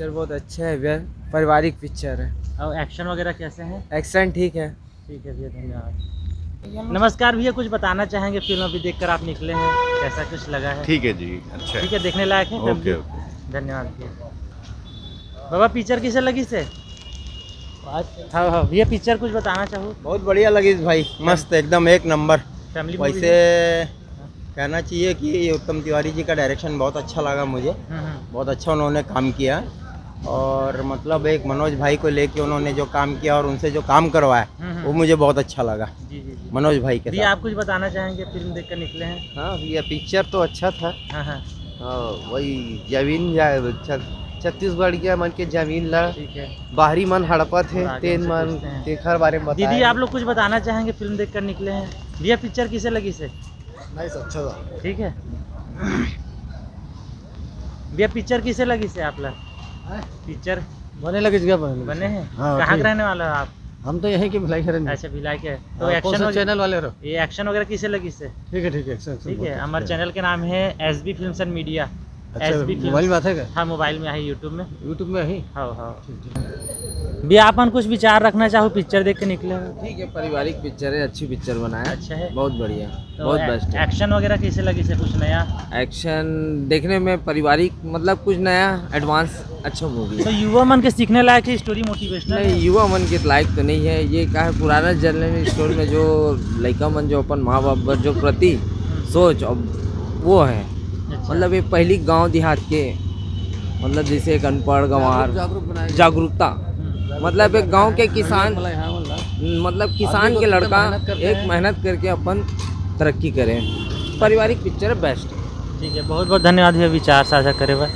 Picture बहुत अच्छा है, पारिवारिक पिक्चर है। और एक्शन वगैरह कैसे हैं? एक्शन ठीक है। ठीक है भैया, धन्यवाद। नमस्कार भैया, कुछ बताना चाहेंगे? फिल्म अभी देखकर आप निकले हैं, कैसा कुछ लगा है? ठीक है जी, अच्छा ठीक है, देखने लायक है? Okay family? धन्यवाद भैया। बाबा पिक्चर कैसे लगी से? हाँ हाँ भैया, पिक्चर कुछ बताना चाहो? बहुत बढ़िया लगी भाई, मस्त एकदम एक नंबर। फैमिली वैसे कहना चाहिए कि उत्तम तिवारी जी का डायरेक्शन बहुत अच्छा लगा मुझे। बहुत अच्छा उन्होंने काम किया और मतलब एक मनोज भाई को लेके उन्होंने जो काम किया और उनसे जो काम करवाया वो मुझे बहुत अच्छा लगा। जी जी जी। मनोज भाई के भैया साथ। आप कुछ बताना चाहेंगे? फिल्म देखकर निकले हैं। हाँ भैया, पिक्चर तो अच्छा था। हाँ हाँ वही जमीन छत्तीसगढ़ के मन के जमीन ला ठीक है। बाहरी मन हड़पा थे, और आगे तेन उनसे मन पूछते हैं। देखर बारे में दीदी बताया। आप लोग कुछ बताना चाहेंगे? फिल्म देखकर निकले हैं। भैया पिक्चर कैसे लगी से? नाइस, अच्छा था। ठीक है भैया, पिक्चर कैसे लगी से आप लोग? पिक्चर बने लगे जगह बने बने हैं? हाँ, कहाँ के ठीक। रहने वाले हो आप? हम तो यहीं के भिलाई करेंगे। अच्छा, भिलाई के। तो एक्शन चैनल वाले रहो। ये एक्शन वगैरह कैसे लगी से? ठीक है ठीक है, हमारे चैनल के नाम है SB films and media. SB mobile में आता है। हाँ, मोबाइल में है, यूट्यूब में। यूट्यूब में ही। हाँ हाँ भैया, आपन कुछ विचार रखना चाहो? पिक्चर देख के निकले हो। ठीक है, पारिवारिक पिक्चर है, अच्छी पिक्चर बनाया, अच्छा है। बहुत बढ़िया, तो बहुत बेस्ट है। एक्शन वगैरह कैसे लगी से? कुछ नया? एक्शन देखने में पारिवारिक मतलब कुछ नया एडवांस अच्छा मूवी तो है। युवा मन के सीखने लायक है, स्टोरी मोटिवेशनल नहीं, है? युवा मन के लायक तो नहीं है ये। क्या है, पुराना जनरल स्टोर में जो लड़का मन जो अपन माँ बाप पर जो प्रति सोच अब वो है, अच्छा। मतलब ये पहली गांव देहात के मतलब जैसे एक अनपढ़ गंवार जागरूकता, मतलब एक गांव के किसान, मतलब किसान के लड़का एक मेहनत करके अपन तरक्की करें। पारिवारिक पिक्चर है, बेस्ट। ठीक है, बहुत बहुत धन्यवाद भैया विचार साझा करे हुए।